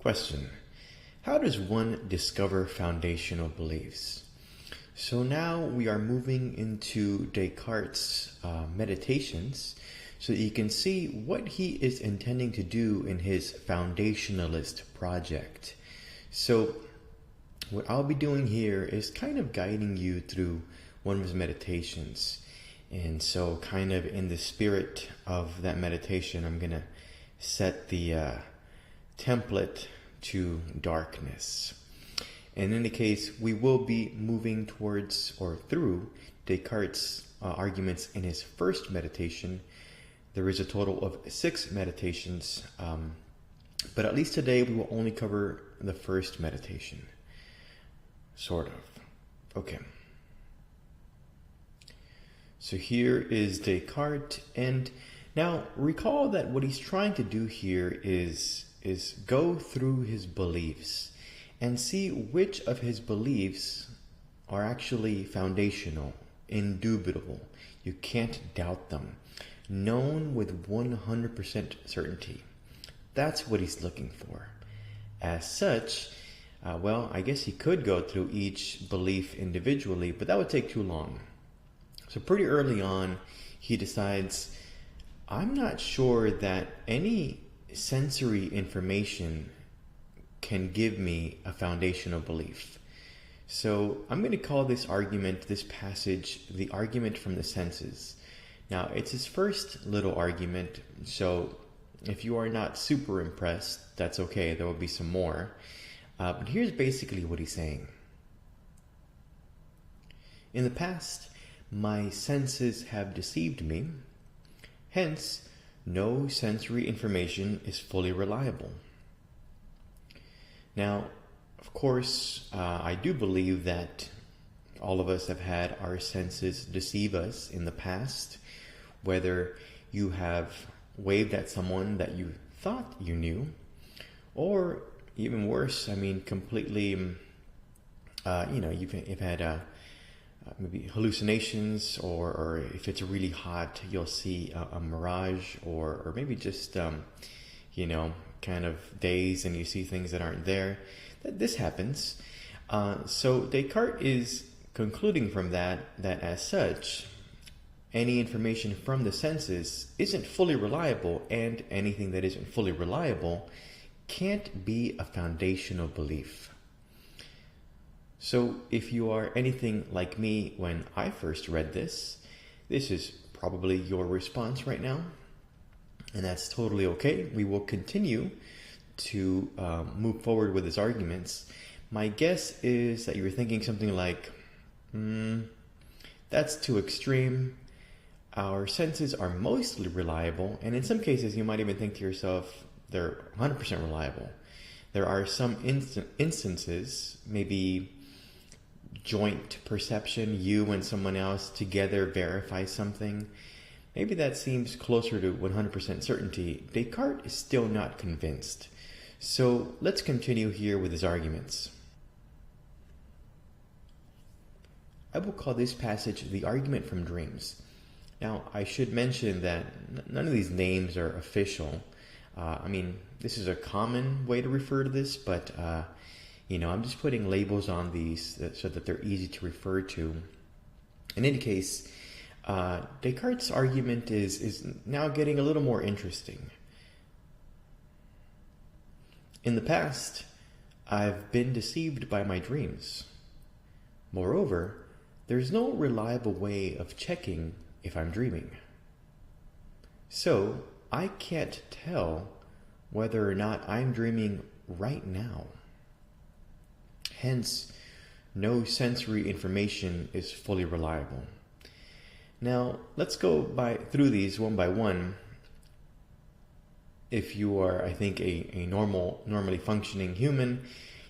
Question: how does one discover foundational beliefs? So now we are moving into Descartes' meditations so that you can see what he is intending to do in his foundationalist project. So what I'll be doing here is kind of guiding you through one of his meditations. And so kind of in the spirit of that meditation, I'm going to set the template to darkness. And in any case, we will be moving towards or through Descartes' arguments in his first meditation. There is a total of 6 meditations, but at least today we will only cover the first meditation. Sort of. Okay. So here is Descartes, and now recall that what he's trying to do here is go through his beliefs and see which of his beliefs are actually foundational, indubitable. You can't doubt them. Known with 100% certainty. That's what he's looking for. As such, well, I guess he could go through each belief individually, but that would take too long. So pretty early on, he decides, I'm not sure that any sensory information can give me a foundational belief. So I'm going to call this argument, this passage, the argument from the senses. Now, it's his first little argument, so if you are not super impressed, that's okay, there will be some more. But here's basically what he's saying. In the past, my senses have deceived me, hence, no sensory information is fully reliable. Now, of course, I do believe that all of us have had our senses deceive us in the past, whether you have waved at someone that you thought you knew, or even worse, I mean, completely, you've had maybe hallucinations, or if it's really hot, you'll see a mirage, or maybe just, kind of daze and you see things that aren't there. This happens. So Descartes is concluding from that as such, any information from the senses isn't fully reliable, and anything that isn't fully reliable can't be a foundational belief. So if you are anything like me when I first read this is probably your response right now, and that's totally okay. We will continue to move forward with his arguments. My guess is that you were thinking something like, that's too extreme. Our senses are mostly reliable, and in some cases you might even think to yourself, they're 100% reliable. There are some instances, maybe joint perception, you and someone else together verify something. Maybe that seems closer to 100% certainty. Descartes is still not convinced. So let's continue here with his arguments. I will call this passage the argument from dreams. Now, I should mention that none of these names are official. This is a common way to refer to this, but I'm just putting labels on these so that they're easy to refer to. In any case, Descartes' argument is now getting a little more interesting. In the past, I've been deceived by my dreams. Moreover, there's no reliable way of checking if I'm dreaming. So, I can't tell whether or not I'm dreaming right now. Hence, no sensory information is fully reliable. Now, let's go through these one by one. If you are, I think, a normally functioning human,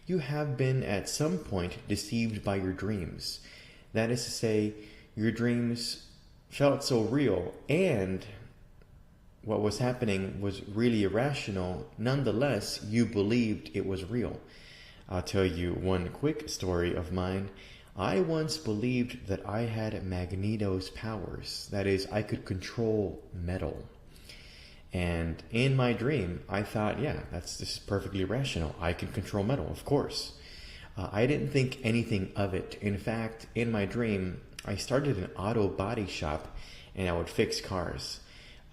you have been at some point deceived by your dreams. That is to say, your dreams felt so real, and what was happening was really irrational. Nonetheless, you believed it was real. I'll tell you one quick story of mine. I once believed that I had Magneto's powers. That is, I could control metal. And in my dream, I thought, yeah, this is perfectly rational. I can control metal, of course. I didn't think anything of it. In fact, in my dream, I started an auto body shop and I would fix cars.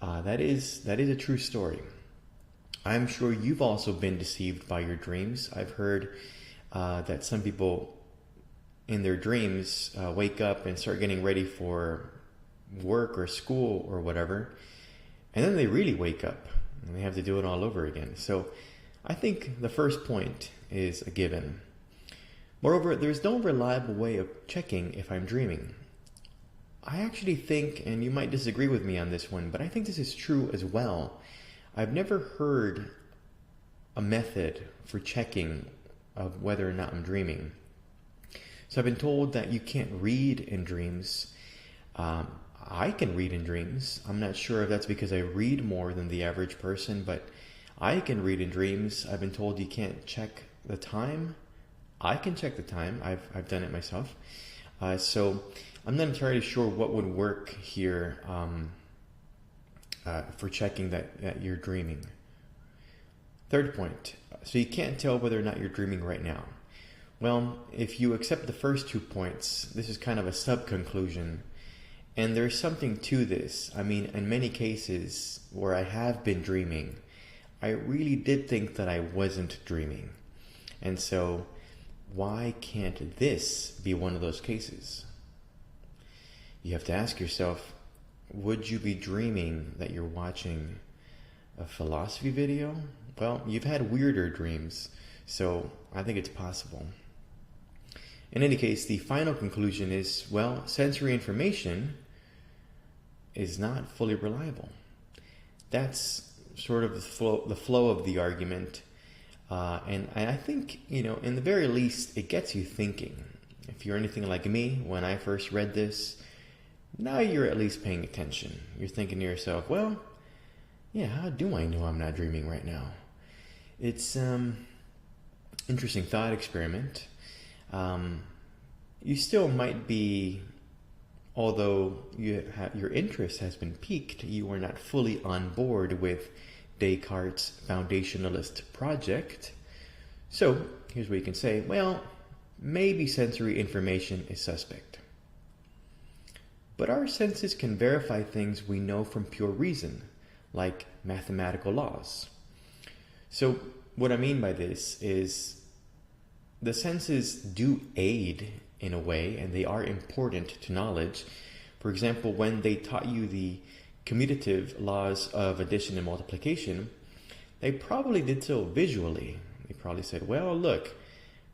That is a true story. I'm sure you've also been deceived by your dreams. I've heard that some people in their dreams wake up and start getting ready for work or school or whatever, and then they really wake up and they have to do it all over again. So I think the first point is a given. Moreover, there's no reliable way of checking if I'm dreaming. I actually think, and you might disagree with me on this one, but I think this is true as well. I've never heard a method for checking of whether or not I'm dreaming. So I've been told that you can't read in dreams. I can read in dreams. I'm not sure if that's because I read more than the average person, but I can read in dreams. I've been told you can't check the time. I can check the time. I've done it myself. So I'm not entirely sure what would work here for checking that you're dreaming. Third point. So you can't tell whether or not you're dreaming right now. Well, if you accept the first 2 points, this is kind of a sub-conclusion. And there's something to this. I mean, in many cases where I have been dreaming, I really did think that I wasn't dreaming. And so, why can't this be one of those cases? You have to ask yourself, would you be dreaming that you're watching a philosophy video? Well, you've had weirder dreams, so I think it's possible. In any case, the final conclusion is, well, sensory information is not fully reliable. That's sort of the flow of the argument. And I think, in the very least, it gets you thinking. If you're anything like me, when I first read this, now you're at least paying attention. You're thinking to yourself, well, yeah, how do I know I'm not dreaming right now? It's interesting thought experiment. You still might be, although your interest has been piqued, you are not fully on board with Descartes' foundationalist project. So here's what you can say. Well, maybe sensory information is suspect. But our senses can verify things we know from pure reason, like mathematical laws. So what I mean by this is the senses do aid in a way, and they are important to knowledge. For example, when they taught you the commutative laws of addition and multiplication, they probably did so visually. They probably said, well, look,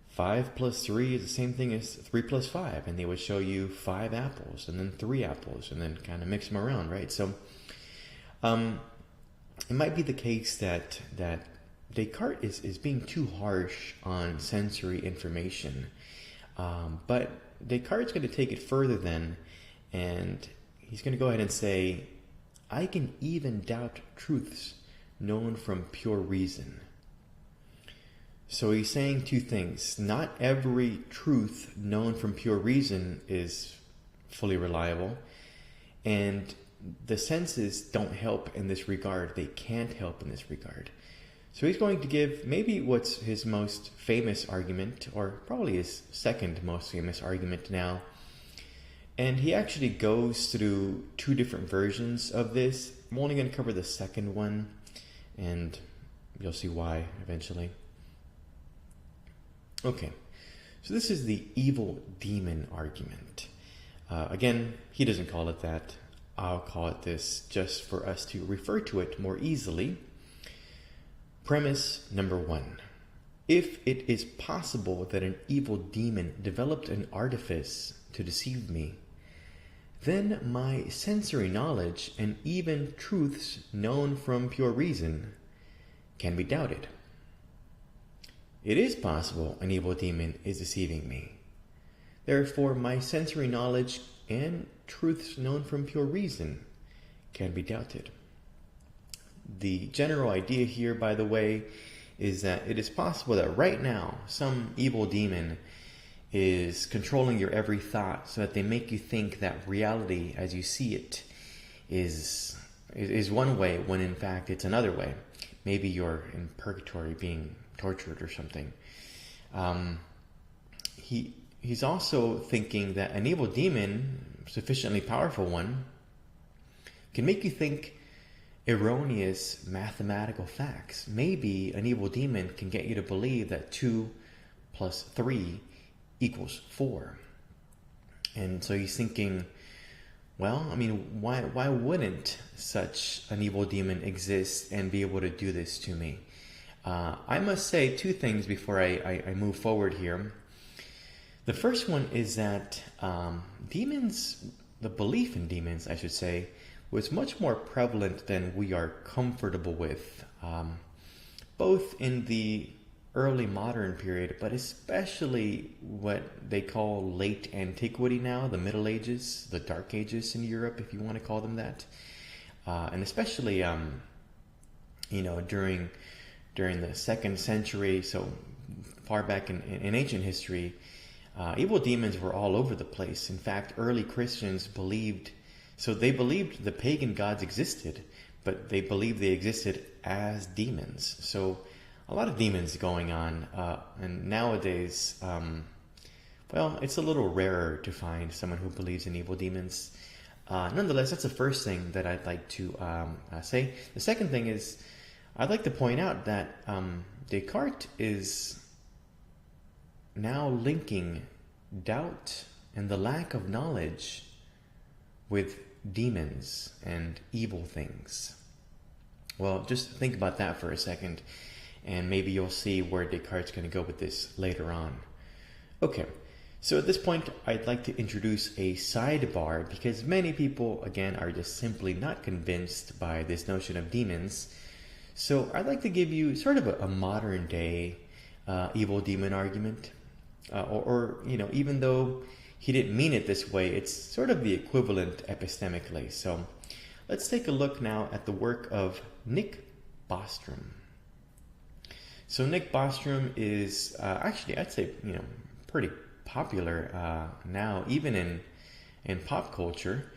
5 plus 3 is the same thing as 3 plus 5. And they would show you 5 apples and then 3 apples and then kind of mix them around, right? So it might be the case that Descartes is being too harsh on sensory information. But Descartes is going to take it further then, and he's going to go ahead and say, I can even doubt truths known from pure reason. So he's saying two things. Not every truth known from pure reason is fully reliable, and the senses don't help in this regard. They can't help in this regard. So he's going to give maybe what's his most famous argument, or probably his second most famous argument now. And he actually goes through two different versions of this. I'm only going to cover the second one, and you'll see why eventually. Okay, so this is the evil demon argument. Again, he doesn't call it that. I'll call it this just for us to refer to it more easily. Premise number 1. If it is possible that an evil demon developed an artifice to deceive me, then my sensory knowledge and even truths known from pure reason can be doubted. It is possible an evil demon is deceiving me. Therefore, my sensory knowledge and truths known from pure reason can be doubted. The general idea here, by the way, is that it is possible that right now some evil demon is controlling your every thought so that they make you think that reality as you see it is is one way when in fact it's another way. Maybe you're in purgatory being tortured or something. He's also thinking that an evil demon, sufficiently powerful one, can make you think erroneous mathematical facts. Maybe an evil demon can get you to believe that 2 plus 3 equals 4. And so he's thinking, well, I mean, why wouldn't such an evil demon exist and be able to do this to me? I must say 2 things before I move forward here. The first one is that demons, the belief in demons, I should say, was much more prevalent than we are comfortable with, both in the early modern period, but especially what they call late antiquity now, the Middle Ages, the Dark Ages in Europe, if you want to call them that. And especially, during the 2nd century, so far back in ancient history, evil demons were all over the place. In fact, early Christians believed the pagan gods existed, but they believed they existed as demons. So a lot of demons going on, and nowadays, it's a little rarer to find someone who believes in evil demons. Nonetheless, that's the first thing that I'd like to say. The second thing is, I'd like to point out that Descartes is now linking doubt and the lack of knowledge with demons and evil things. Well, just think about that for a second, and maybe you'll see where Descartes is going to go with this later on. Okay, so at this point, I'd like to introduce a sidebar, because many people, again, are just simply not convinced by this notion of demons. So I'd like to give you sort of a modern day evil demon argument, or even though he didn't mean it this way, it's sort of the equivalent epistemically. So let's take a look now at the work of Nick Bostrom. So Nick Bostrom is actually, I'd say, pretty popular now, even in pop culture.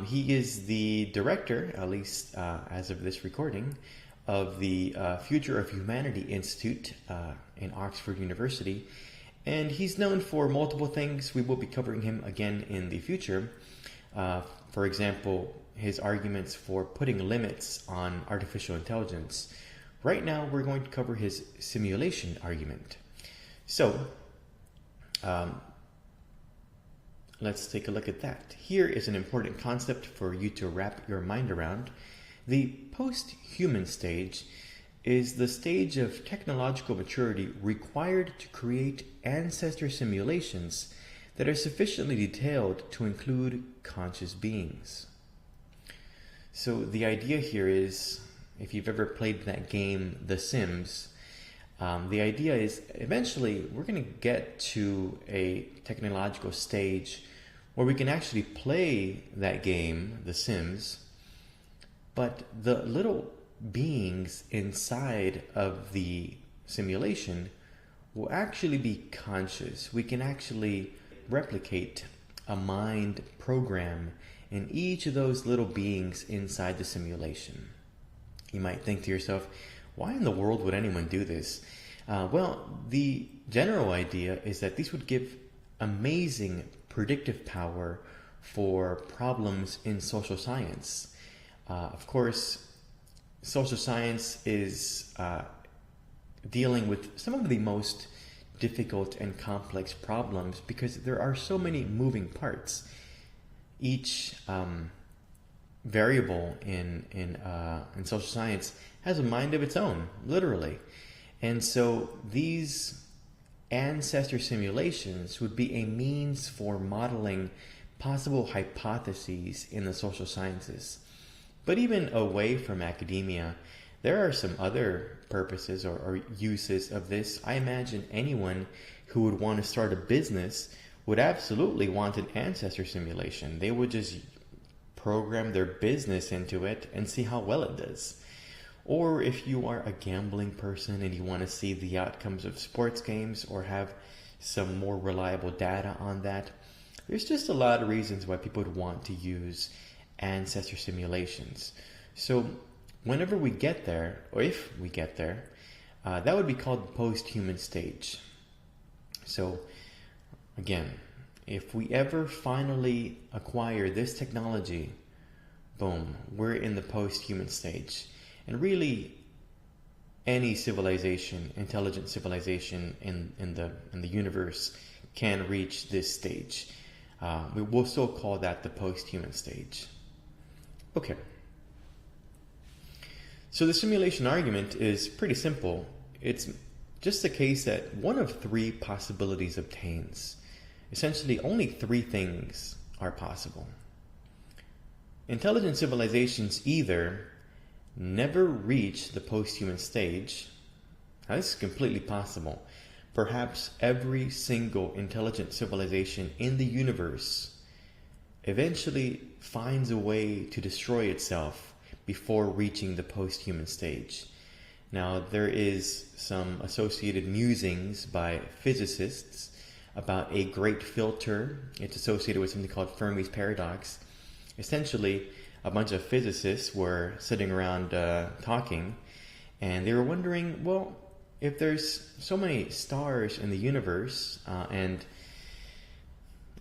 He is the director, at least as of this recording, of the Future of Humanity Institute in Oxford University. And he's known for multiple things. We will be covering him again in the future. For example, his arguments for putting limits on artificial intelligence. Right now, we're going to cover his simulation argument. So, let's take a look at that. Here is an important concept for you to wrap your mind around. The post-human stage is the stage of technological maturity required to create ancestor simulations that are sufficiently detailed to include conscious beings. So the idea here is, if you've ever played that game, The Sims, the idea is eventually we're going to get to a technological stage where we can actually play that game, The Sims, but the little beings inside of the simulation will actually be conscious. We can actually replicate a mind program in each of those little beings inside the simulation. You might think to yourself, why in the world would anyone do this? Well, the general idea is that these would give amazing predictive power for problems in social science. Of course, social science is dealing with some of the most difficult and complex problems because there are so many moving parts. Each variable in social science has a mind of its own, literally. And so these ancestor simulations would be a means for modeling possible hypotheses in the social sciences. But even away from academia, there are some other purposes or uses of this. I imagine anyone who would want to start a business would absolutely want an ancestor simulation. They would just program their business into it and see how well it does. Or if you are a gambling person and you want to see the outcomes of sports games or have some more reliable data on that, there's just a lot of reasons why people would want to use ancestor simulations. So whenever we get there, or if we get there, that would be called the post-human stage. So again, if we ever finally acquire this technology, boom, we're in the post-human stage. And really, any civilization, intelligent civilization in the universe can reach this stage. We will still call that the post-human stage. Okay. So the simulation argument is pretty simple. It's just the case that one of three possibilities obtains. Essentially, only three things are possible. Intelligent civilizations either never reach the post-human stage. Now, this is completely possible. Perhaps every single intelligent civilization in the universe eventually finds a way to destroy itself before reaching the post-human stage. Now, there is some associated musings by physicists about a great filter. It's associated with something called Fermi's paradox. Essentially, a bunch of physicists were sitting around talking, and they were wondering, well, if there's so many stars in the universe, and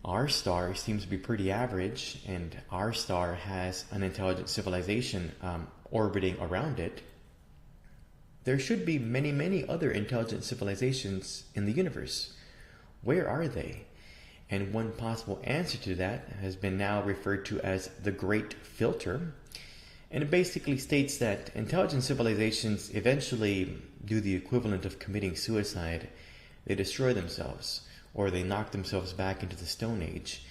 our star seems to be pretty average, and our star has an intelligent civilization orbiting around it, there should be many, many other intelligent civilizations in the universe. Where are they? And one possible answer to that has been now referred to as the Great Filter. And it basically states that intelligent civilizations eventually do the equivalent of committing suicide. They destroy themselves, or they knock themselves back into the Stone Age.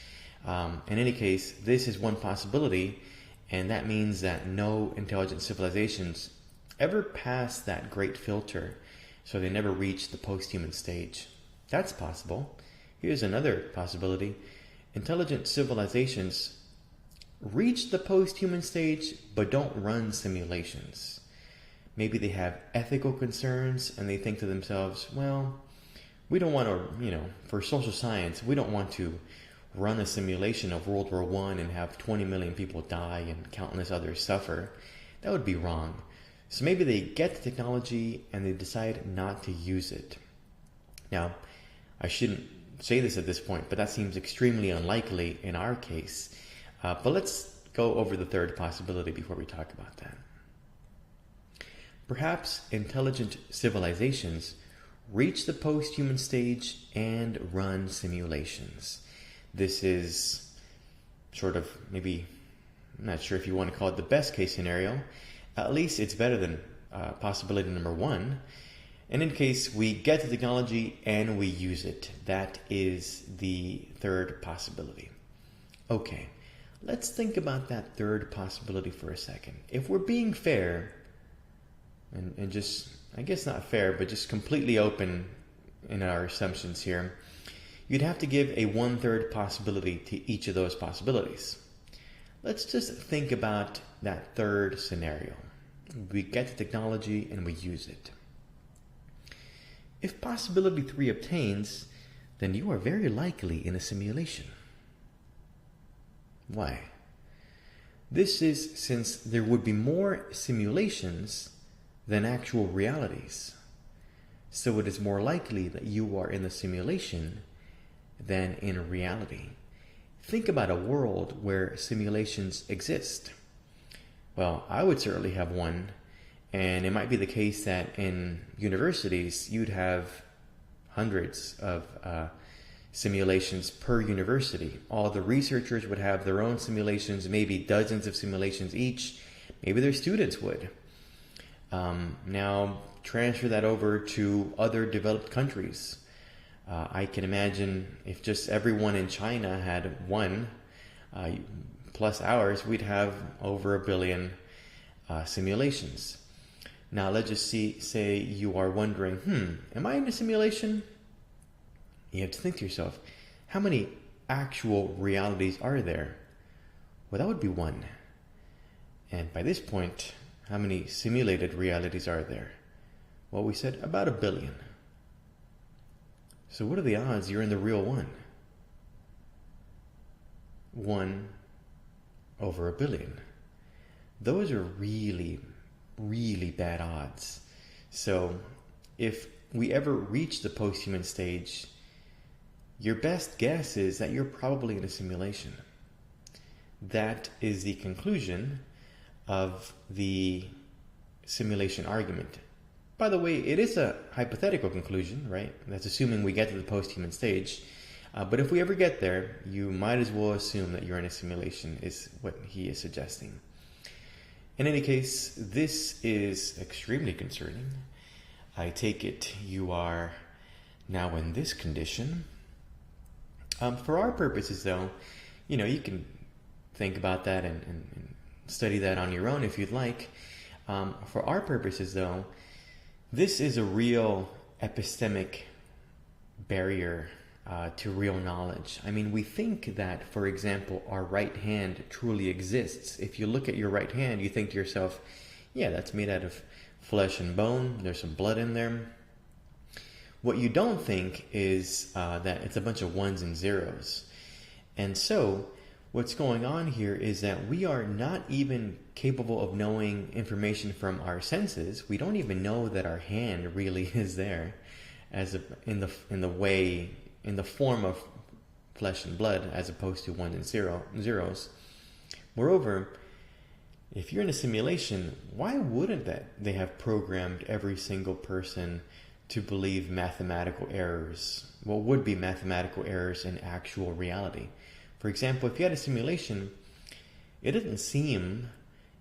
In any case, this is one possibility, and that means that no intelligent civilizations ever pass that Great Filter, so they never reach the post-human stage. That's possible. Here's another possibility. Intelligent civilizations reach the post-human stage, but don't run simulations. Maybe they have ethical concerns, and they think to themselves, well, we don't want to, for social science, we don't want to run a simulation of World War I and have 20 million people die and countless others suffer. That would be wrong. So maybe they get the technology and they decide not to use it. Now, I shouldn't say this at this point, but that seems extremely unlikely in our case. But let's go over the third possibility before we talk about that. Perhaps intelligent civilizations reach the post-human stage and run simulations. This is sort of maybe, I'm not sure if you want to call it the best case scenario. At least it's better than possibility number one. And in case we get the technology and we use it, that is the third possibility. Okay, let's think about that third possibility for a second. If we're being fair, and just, I guess not fair, but just completely open in our assumptions here, you'd have to give a 1/3 possibility to each of those possibilities. Let's just think about that third scenario. We get the technology and we use it. If possibility 3 obtains, then you are very likely in a simulation. Why? This is since there would be more simulations than actual realities. So it is more likely that you are in the simulation than in reality. Think about a world where simulations exist. Well, I would certainly have one, and it might be the case that in universities you'd have hundreds of simulations per university. All the researchers would have their own simulations, maybe dozens of simulations each. Maybe their students would. Now transfer that over to other developed countries. I can imagine if just everyone in China had one, plus ours, we'd have over 1 billion simulations. Now let's just say you are wondering, am I in a simulation? You have to think to yourself, how many actual realities are there? Well, that would be one. And by this point, how many simulated realities are there? Well, we said about 1 billion. So what are the odds you're in the real one? 1 over a billion. Those are really, really bad odds. So if we ever reach the post-human stage, your best guess is that you're probably in a simulation. That is the conclusion of the simulation argument. By the way, it is a hypothetical conclusion, right? That's assuming we get to the post-human stage. But if we ever get there, you might as well assume that you're in a simulation, is what he is suggesting. In any case, this is extremely concerning. I take it you are now in this condition. For our purposes, though, you can think about that and study that on your own if you'd like. For our purposes, though, this is a real epistemic barrier to real knowledge. I mean, we think that, for example, our right hand truly exists. If you look at your right hand, you think to yourself, yeah, that's made out of flesh and bone. There's some blood in there. What you don't think is that it's a bunch of ones and zeros. And so what's going on here is that we are not even capable of knowing information from our senses. We don't even know that our hand really is there in the form of flesh and blood, as opposed to ones and zeros. Moreover, if you're in a simulation, why wouldn't they have programmed every single person to believe mathematical errors? What would be mathematical errors in actual reality? For example, if you had a simulation, it doesn't seem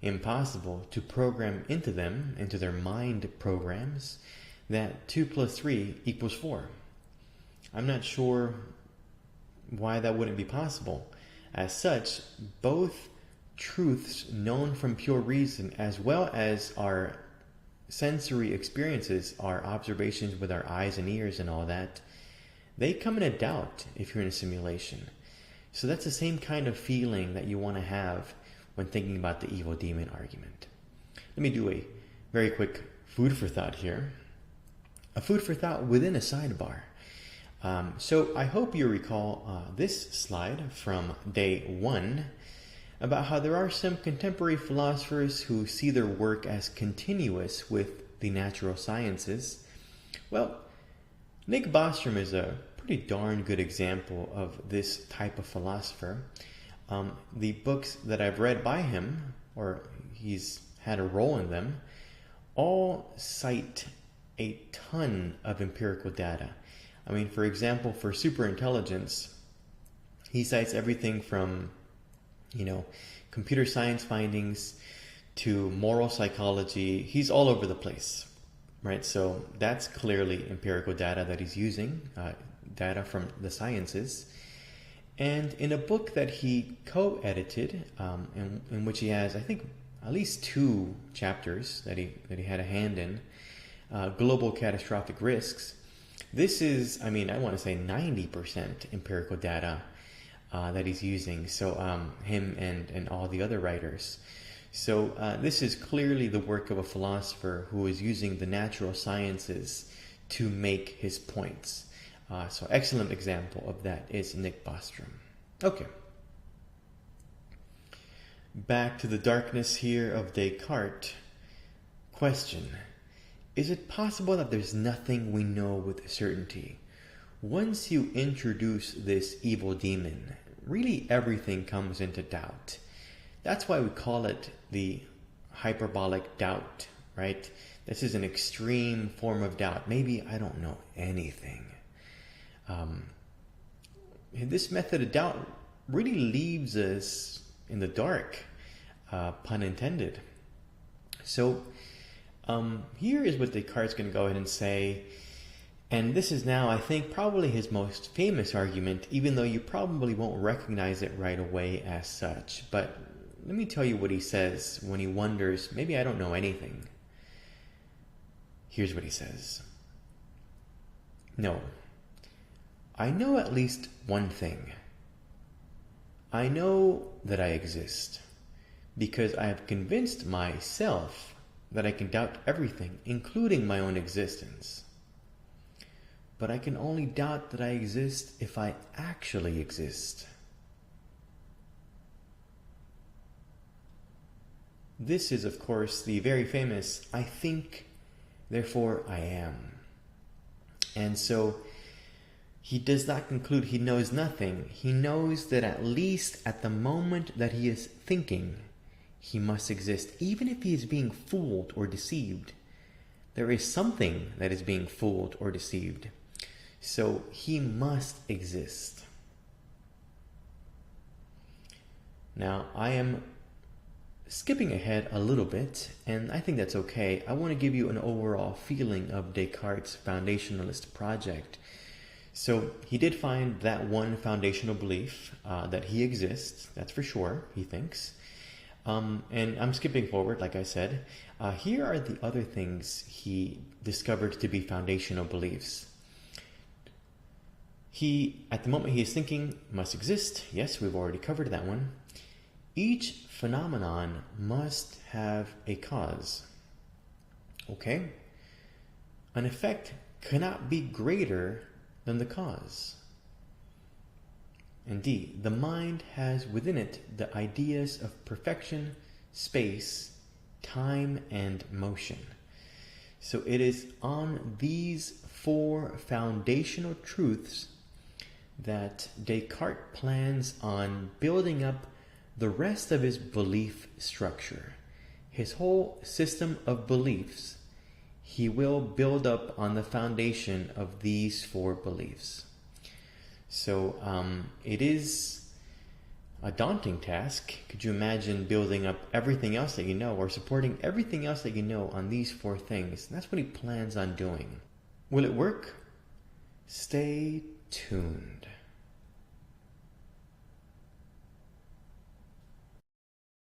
impossible to program into their mind programs, that 2 plus 3 equals 4. I'm not sure why that wouldn't be possible. As such, both truths known from pure reason, as well as our sensory experiences, our observations with our eyes and ears and all that, they come into doubt if you're in a simulation. So that's the same kind of feeling that you want to have when thinking about the evil demon argument. Let me do a very quick food for thought here. A food for thought within a sidebar. So I hope you recall this slide from day 1 about how there are some contemporary philosophers who see their work as continuous with the natural sciences. Well, Nick Bostrom is a pretty darn good example of this type of philosopher. The books that I've read by him, or he's had a role in them, all cite a ton of empirical data. I mean, for example, for superintelligence, he cites everything from, computer science findings to moral psychology. He's all over the place, right? So that's clearly empirical data that he's using, data from the sciences. And in a book that he co-edited, in which he has, I think, at least 2 chapters that he had a hand in, Global Catastrophic Risks, this is, I want to say 90% empirical data that he's using. So him and all the other writers. So this is clearly the work of a philosopher who is using the natural sciences to make his points. So excellent example of that is Nick Bostrom. Okay. Back to the darkness here of Descartes. Question. Is it possible that there's nothing we know with certainty? Once you introduce this evil demon, really everything comes into doubt. That's why we call it the hyperbolic doubt, right? This is an extreme form of doubt. Maybe I don't know anything. This method of doubt really leaves us in the dark, pun intended. So here is what Descartes is going to go ahead and say, and this is now, I think, probably his most famous argument, even though you probably won't recognize it right away as such. But let me tell you what he says when he wonders, maybe I don't know anything. Here's what he says. No, I know at least one thing. I know that I exist because I have convinced myself that I can doubt everything, including my own existence. But I can only doubt that I exist if I actually exist. This is, of course, the very famous, I think, therefore I am. And so he does not conclude he knows nothing. He knows that at least at the moment that he is thinking, he must exist. Even if he is being fooled or deceived, there is something that is being fooled or deceived. So he must exist. Now, I am skipping ahead a little bit, and I think that's okay. I want to give you an overall feeling of Descartes' foundationalist project. So he did find that one foundational belief, that he exists, that's for sure, he thinks. And I'm skipping forward, like I said. Here are the other things he discovered to be foundational beliefs. He, at the moment he is thinking, must exist. Yes, we've already covered that one. Each phenomenon must have a cause. Okay? An effect cannot be greater than the cause. Indeed, the mind has within it the ideas of perfection, space, time, and motion. So it is on these four foundational truths that Descartes plans on building up the rest of his belief structure. His whole system of beliefs he will build up on the foundation of these four beliefs. So it is a daunting task. Could you imagine building up everything else that you know, or supporting everything else that you know on these four things? And that's what he plans on doing. Will it work? Stay tuned.